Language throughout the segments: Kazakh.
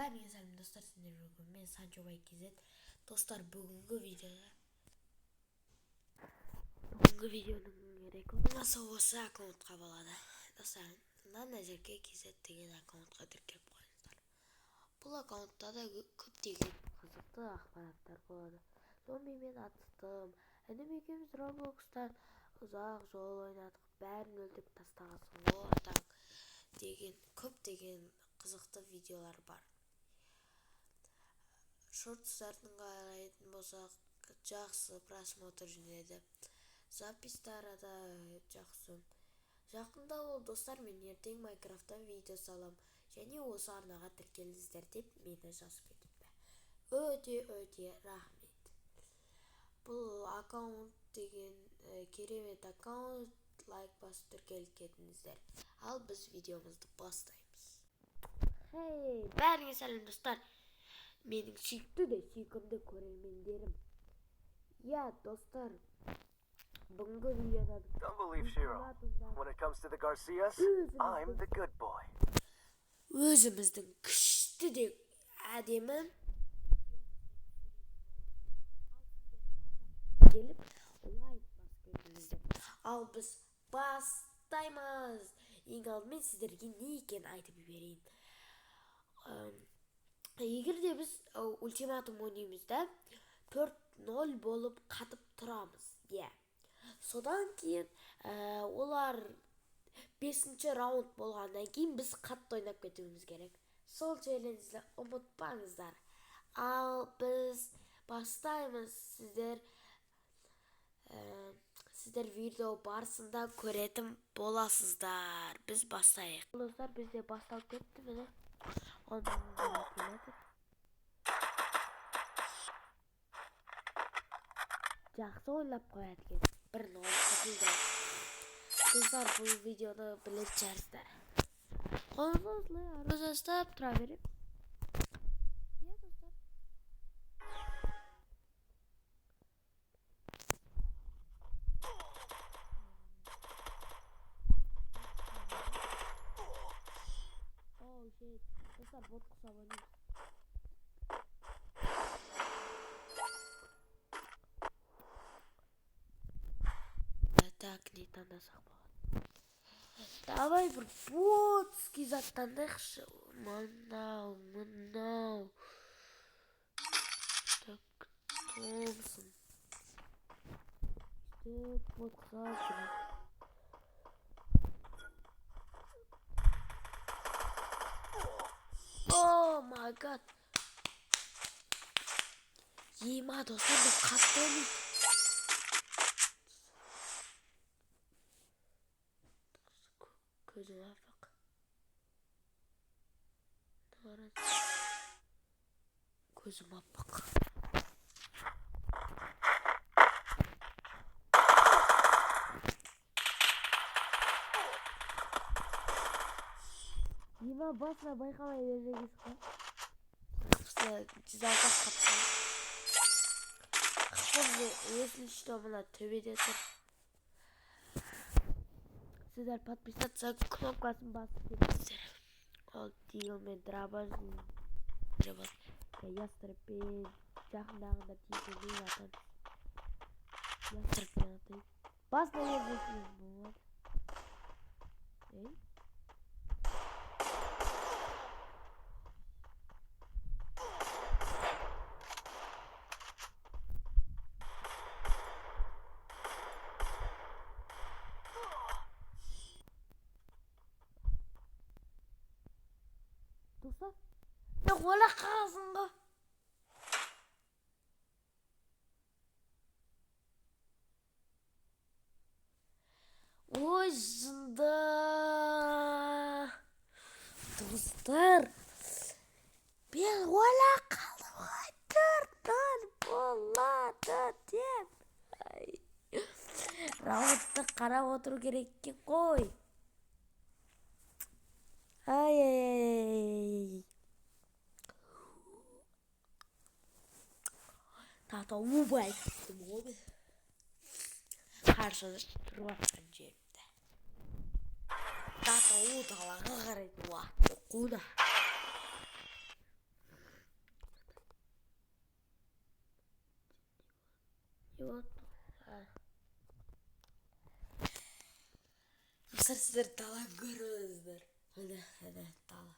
Бәріңе сәлем достар, сендер бүгін мен Санчо Байкизет. Достар, бүгінгі видеоның рекламасы осы аккаунтқа болады. Достар, Назерке KZ деген аккаунтқа тіркеліп қойыңыздар. Бұл аккаунтта да көптеген қызықты ақпараттар болады. Сонымен мен атыстым. Інім екеуміз Roblox'тан ұзақ жол ойнадық. Бәрін өлтіріп тастағансың ғой атаң деген көптеген қызықты видеолар бар. Шортстардың қарайтын болсақ, жақсы просмотр жинайды. Запистары да жақсы. Жақында ол достар, мен ертең Майнкрафттан видео салам, және осы арнаға тіркеліңіздер деп мені жазып кетіпті. Өте рахмет. Бұл аккаунт деген керемет аккаунт, лайк басып тіркеліп кетіңіздер. Ал біз видеомызды бастаймыз. Бәріңе сәлем достар. Менің сүйікті де сүйкімді көрермендерім. Я, достар, бүгінгі видеода Don't believe Shiro. When it comes to the Garcias, I'm the good boy. Өзіміздің күшті де әдемі келіп лайк басып кетіңіздер. Ал біз бастаймыз. Ең алдымен сіздерге не екенін айтып берейін. Егер де біз ультиматум ойнаймыз да 4-0 болып қатып тұрамыз. Содан кейін олар 5-ші раунд болғаннан кейін біз қатты ойнап кетуіміз керек. Сол челленджді ұмытпаңыздар. Ал біз бастаймыз. Сіздер видео барысында көретін боласыздар. Біз бастайық. Достар, бізде басталып кетті міне. Жақсы ойлап қояды екен. 1-0 қосылды. Достар, бұл видеоны біліп жарыстар. Қолыңызды ару жастап тұра беріп. Достар, бот құсап ойнаймыз. Так, не таңдасақ болады. Давай бір ботский зат таңдайықшы. Мынау. Так, Томсон. Бот құсап жүрек. О, май гад. Ема, достар, бұл қатты өмір. Көзім апақ. Көзім апақ. Ема, басына байқамай бердіңіз қой. Жүзалдақ қапқан. Қапқанды если что мына төбеде тұр. Сіздер подписаться кнопкасын басып кетіңіздер. Ол тигілмен драбажын ястрепен жақындағында тигілмен атады. Ястрепен атайды. Басына ердесіңіз болады. Достар, не ойлап қаласың ғой? Ой, жында. Достар, мен ойлап қалдым ғой, 4-0 болады деп. Раундты қарап отыру керек екен қой. Ай. Тата убай кеттім ғой. Қаршыда тұрып атқан жерімді. Тата далаға қарайды уақытты қуда. Вот. Dostlar sizler dala görüyorsunuzdur. Hadi dala.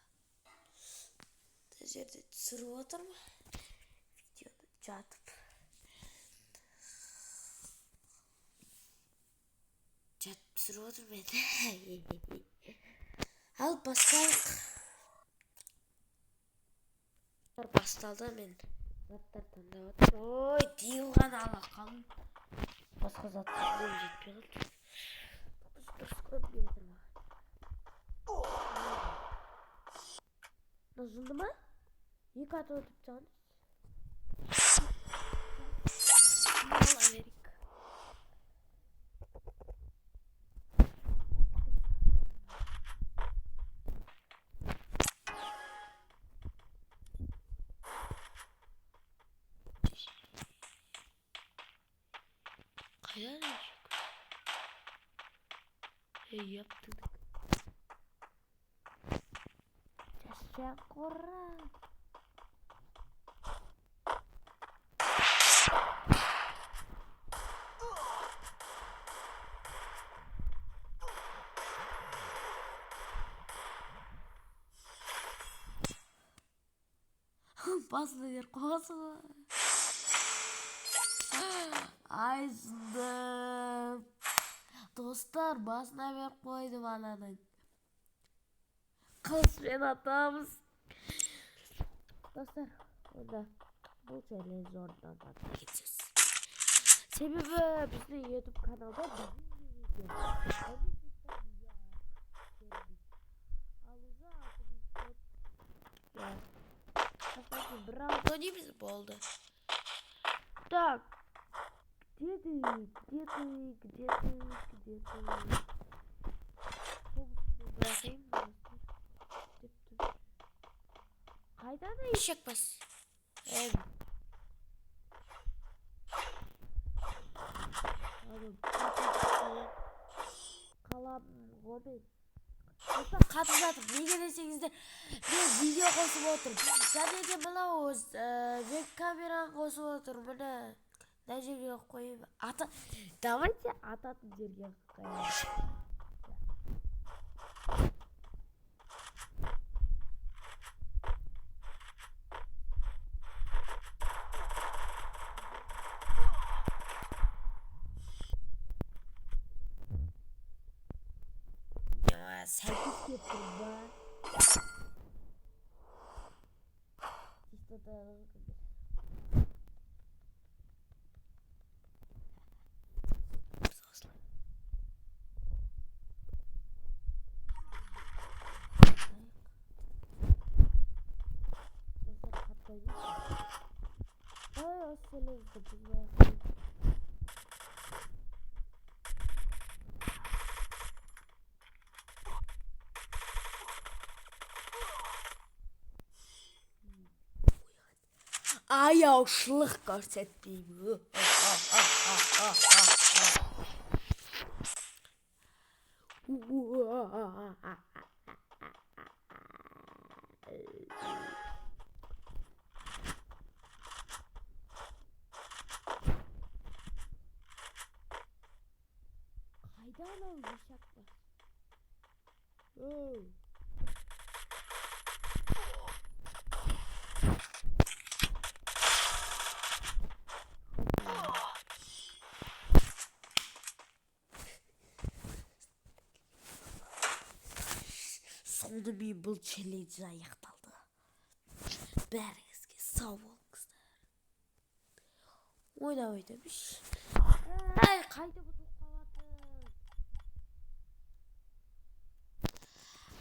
Tezerde sürü oturma. Videoda çatıp. Çatıp sürü oturmaydı. Al bastalıq. Bastalda men zatlar tandavadım. Oy deyilgan alaqalım. Басқа заттар жетпей қалды. Дұрыс көрмей жатыр маған. Жазылды ма? Екі аты өтіп тағын. Ала берейік. Қайдан өшік? Яптыдық. Шақыра. Басына бер қоғасы ғой. Айзды. Достар, басына бер қойдым ананың. Қылыспен атамыз. Достар, онда бұл челлендж орнынан бата кетсіз. Себебі біздің YouTube каналда бір алты дейміз болды. Так. Где ты? Қайдан ешек бас? Қалам ғомен. Қатып жатыр. Неге десеңіздер, мен видео қосып отырмын. Және де мынау веб камераны қосып отырмын. Мына мына жерге қойып. Давайте ататын жерге қоямыз. Сәйкес кеттім ба? Аяушылық көрсетпеймін. Қайдан ол ешек бар? Сонымен бұл челлендж аяқталды. Бәріңізге сау болыңыздар. Ойнап айтамыш. Қайда бұтып қалатын?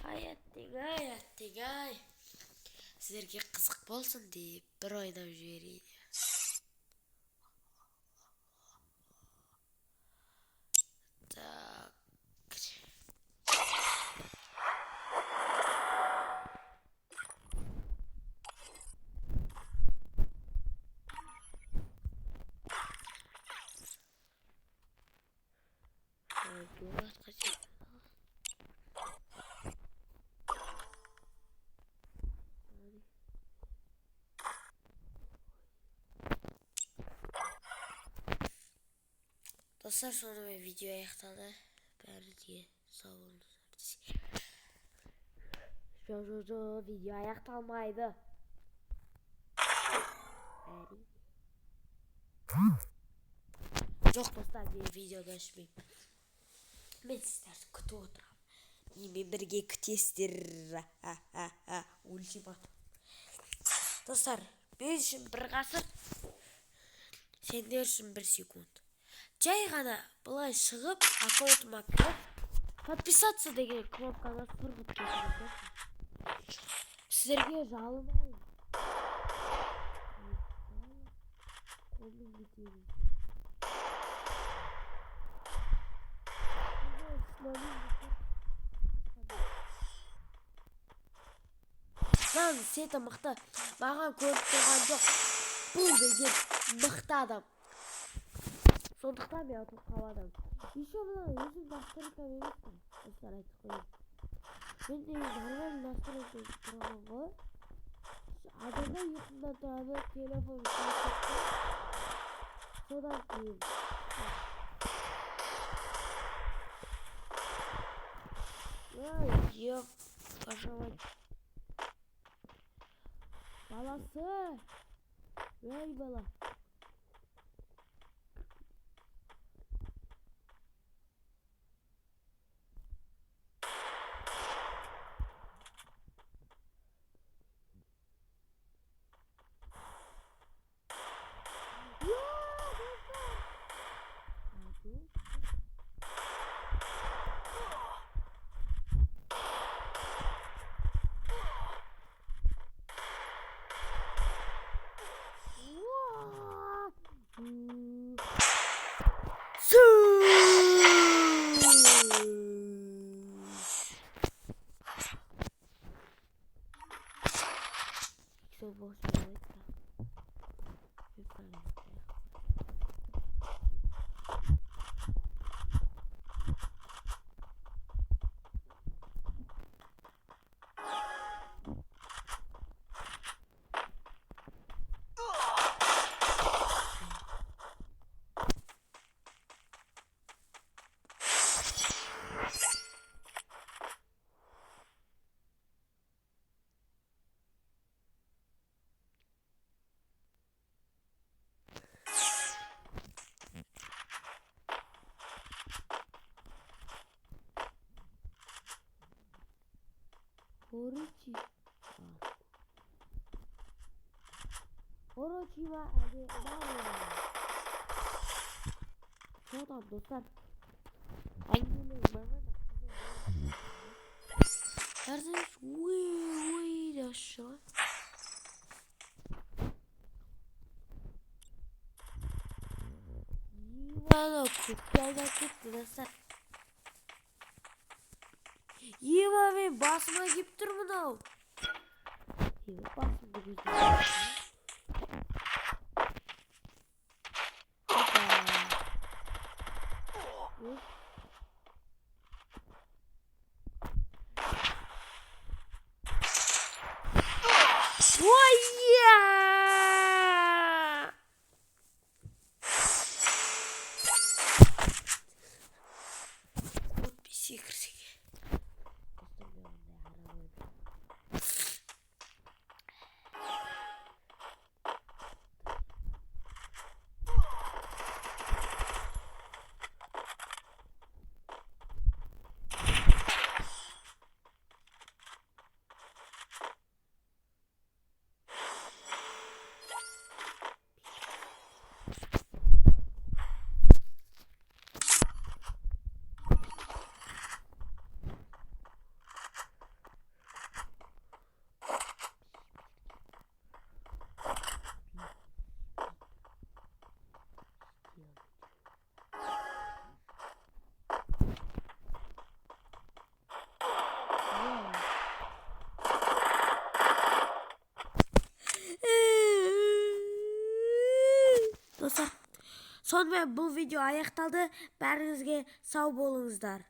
Ай. Сіздерге қызық болсын деп бір ойнап жіберейін. Dostlar sonra video аяқталды. Бәріңізге сау болыңыздар. Жоқ, видео аяқталмайды. Жоқ достар, мен видеода ашпаймын. Мен сіздерді күтіп отырамын. Менімен бірге күтесіздер. Ультиматум. Достар, мен үшін бір ғасыр, сендер үшін 1 секунд. Жай ғана былай шығып, аккаунтыма кіріп, подписаться деген кнопканы сырғып кетіңіздер. Сіздерге жалынайын. Қолым кетемін. Lan сеті мықты, маған көріп тұрған жоқ. Бұл деген мықты адам. Сондықтан мен отып қаладым. Еще мына өзім настройкам емес пе? Достар айтып қойып. Мен де нормальный настройка тұрған ғой. Адамда ұйқымдан тұрады, телефон көрсетті. Содан кейін. Еп, қашамай. Баласы. Ей бала. Orochi'ma hadi Tamam dostlar. Annemin bana da neredesiniz? Uy aşağı. Bana kutlaya gitti dostlar. Yeva ve basma gibi durmuyor. Yeva basma gibi durmuyor. Dostlar, sonunda bu video аяқталды. Бәріңізге сау болыңыздар.